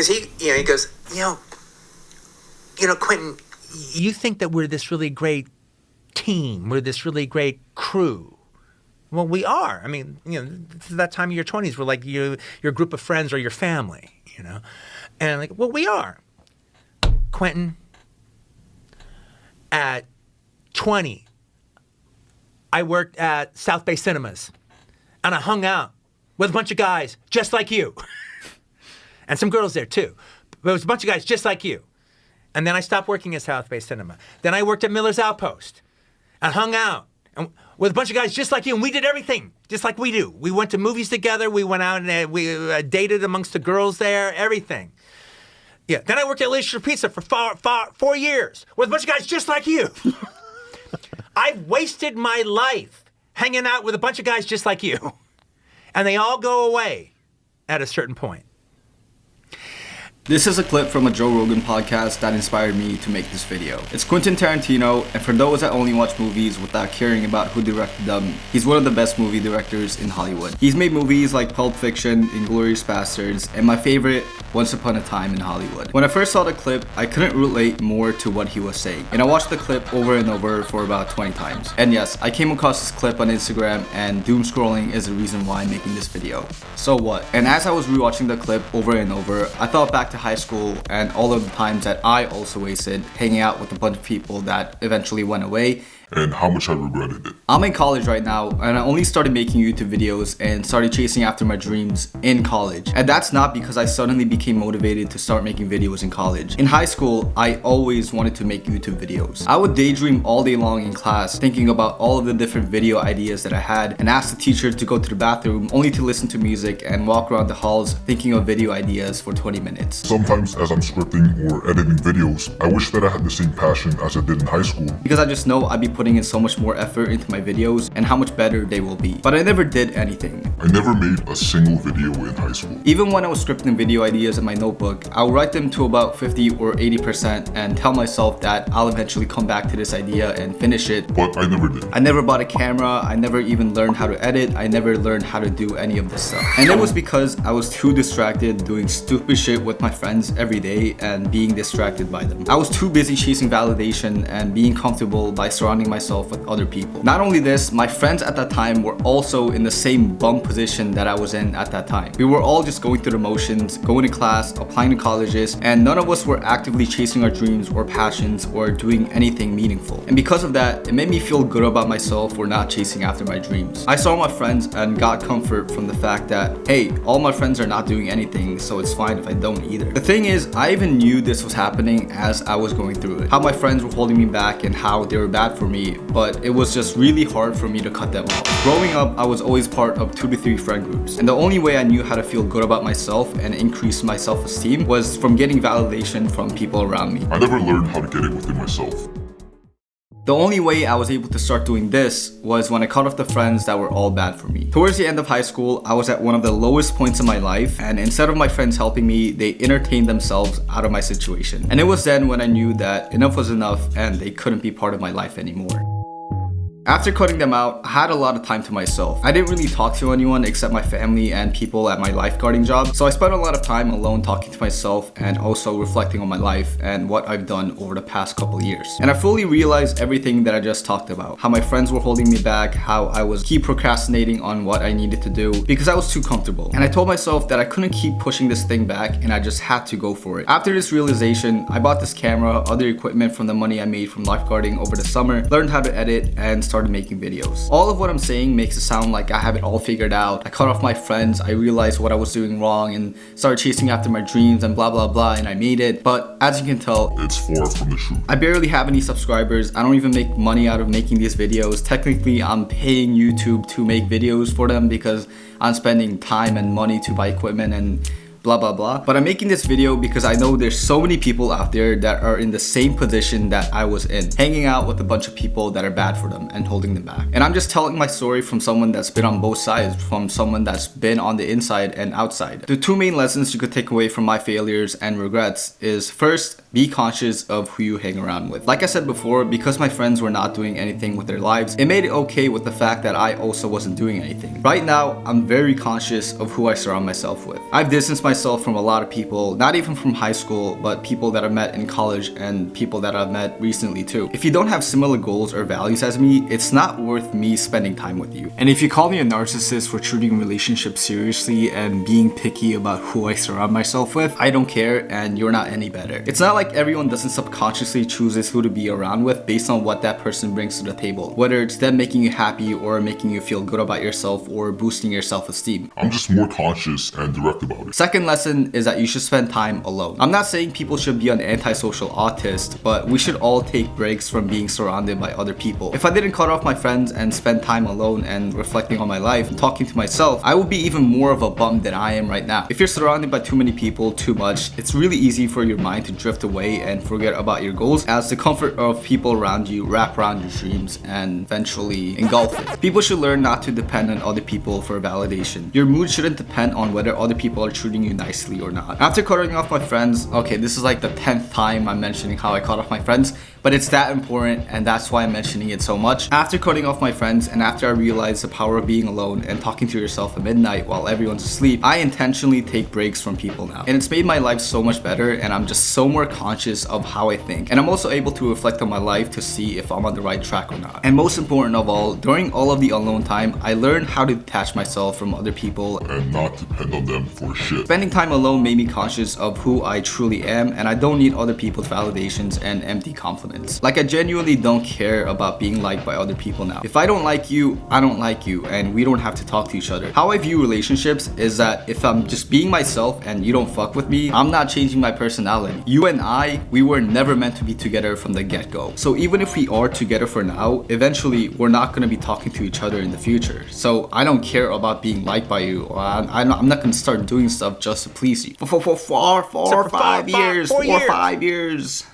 Because he goes, Quentin, you think that we're this really great team, we're this really great crew. Well, we are. I mean, this is that time of your 20s where like your group of friends or your family, And like, well, we are. Quentin, at 20, I worked at South Bay Cinemas, and I hung out with a bunch of guys just like you. And some girls there too. But it was a bunch of guys just like you. And then I stopped working at South Bay Cinema. Then I worked at Miller's Outpost and hung out with a bunch of guys just like you, and we did everything just like we do. We went to movies together, we went out and we dated amongst the girls there, everything. Yeah. Then I worked at Leisure Pizza for 4 years with a bunch of guys just like you. I've wasted my life hanging out with a bunch of guys just like you. And they all go away at a certain point. This is a clip from a Joe Rogan podcast that inspired me to make this video. It's Quentin Tarantino, and for those that only watch movies without caring about who directed them, he's one of the best movie directors in Hollywood. He's made movies like Pulp Fiction, Inglourious Basterds, and my favorite, Once Upon a Time in Hollywood. When I first saw the clip, I couldn't relate more to what he was saying, and I watched the clip over and over for about 20 times. And yes, I came across this clip on Instagram, and doom scrolling is the reason why I'm making this video. So what? And as I was rewatching the clip over and over, I thought back to high school and all of the times that I also wasted hanging out with a bunch of people that eventually went away, and how much I regretted it. I'm in college right now, and I only started making YouTube videos and started chasing after my dreams in college. And that's not because I suddenly became motivated to start making videos in college. In high school, I always wanted to make YouTube videos. I would daydream all day long in class, thinking about all of the different video ideas that I had, and ask the teacher to go to the bathroom only to listen to music and walk around the halls thinking of video ideas for 20 minutes. Sometimes as I'm scripting or editing videos, I wish that I had the same passion as I did in high school. Because I just know I'd be putting in so much more effort into my videos and how much better they will be. But I never did anything. I never made a single video in high school. Even when I was scripting video ideas in my notebook, I'll write them to about 50 or 80% and tell myself that I'll eventually come back to this idea and finish it. But I never did. I never bought a camera, I never even learned how to edit, I never learned how to do any of this stuff. And it was because I was too distracted doing stupid shit with my friends every day and being distracted by them. I was too busy chasing validation and being comfortable by surrounding myself with other people. Not only this, my friends at that time were also in the same bum position that I was in at that time. We were all just going through the motions, going to class, applying to colleges, and none of us were actively chasing our dreams or passions or doing anything meaningful. And because of that, it made me feel good about myself for not chasing after my dreams. I saw my friends and got comfort from the fact that, hey, all my friends are not doing anything, so it's fine if I don't either. The thing is, I even knew this was happening as I was going through it. How my friends were holding me back and how they were bad for me, but it was just really hard for me to cut them off. Growing up, I was always part of 2 to 3 friend groups, and the only way I knew how to feel good about myself and increase my self-esteem was from getting validation from people around me. I never learned how to get it within myself. The only way I was able to start doing this was when I cut off the friends that were all bad for me. Towards the end of high school, I was at one of the lowest points in my life, and instead of my friends helping me, they entertained themselves out of my situation. And it was then when I knew that enough was enough and they couldn't be part of my life anymore. After cutting them out, I had a lot of time to myself. I didn't really talk to anyone except my family and people at my lifeguarding job, so I spent a lot of time alone talking to myself and also reflecting on my life and what I've done over the past couple years. And I fully realized everything that I just talked about. How my friends were holding me back, how I was keep procrastinating on what I needed to do because I was too comfortable. And I told myself that I couldn't keep pushing this thing back and I just had to go for it. After this realization, I bought this camera, other equipment from the money I made from lifeguarding over the summer, learned how to edit, and started making videos. All of what I'm saying makes it sound like I have it all figured out. I cut off my friends, I realized what I was doing wrong and started chasing after my dreams and blah blah blah, and I made it. But as you can tell, it's far from the truth. I barely have any subscribers. I don't even make money out of making these videos. Technically, I'm paying YouTube to make videos for them because I'm spending time and money to buy equipment and blah blah blah. But I'm making this video because I know there's so many people out there that are in the same position that I was in, hanging out with a bunch of people that are bad for them and holding them back. And I'm just telling my story from someone that's been on both sides, from someone that's been on the inside and outside. The 2 main lessons you could take away from my failures and regrets is, first, be conscious of who you hang around with. Like I said before, because my friends were not doing anything with their lives, it made it okay with the fact that I also wasn't doing anything. Right now, I'm very conscious of who I surround myself with. I've distanced myself from a lot of people, not even from high school, but people that I've met in college and people that I've met recently too. If you don't have similar goals or values as me, it's not worth me spending time with you. And if you call me a narcissist for treating relationships seriously and being picky about who I surround myself with, I don't care and you're not any better. It's not like everyone doesn't subconsciously chooses who to be around with based on what that person brings to the table, whether it's them making you happy or making you feel good about yourself or boosting your self-esteem. I'm just more conscious and direct about it. Second lesson is that you should spend time alone. I'm not saying people should be an antisocial autist, but we should all take breaks from being surrounded by other people. If I didn't cut off my friends and spend time alone and reflecting on my life and talking to myself, I would be even more of a bum than I am right now. If you're surrounded by too many people too much, it's really easy for your mind to drift away and forget about your goals as the comfort of people around you wrap around your dreams and eventually engulf it. People should learn not to depend on other people for validation. Your mood shouldn't depend on whether other people are treating you nicely or not. After cutting off my friends, okay, this is like the 10th time I'm mentioning how I cut off my friends, but it's that important and that's why I'm mentioning it so much. After cutting off my friends and after I realized the power of being alone and talking to yourself at midnight while everyone's asleep, I intentionally take breaks from people now. And it's made my life so much better and I'm just so more conscious of how I think. And I'm also able to reflect on my life to see if I'm on the right track or not. And most important of all, during all of the alone time, I learned how to detach myself from other people And not depend on them for shit. Spending time alone made me conscious of who I truly am and I don't need other people's validations and empty compliments. Like I genuinely don't care about being liked by other people now. If I don't like you, I don't like you and we don't have to talk to each other. How I view relationships is that if I'm just being myself and you don't fuck with me, I'm not changing my personality. You and I, we were never meant to be together from the get-go. So even if we are together for now, eventually we're not going to be talking to each other in the future. So I don't care about being liked by you. Or I'm not going to start doing stuff just to please you. For 5 years. So for 4 years.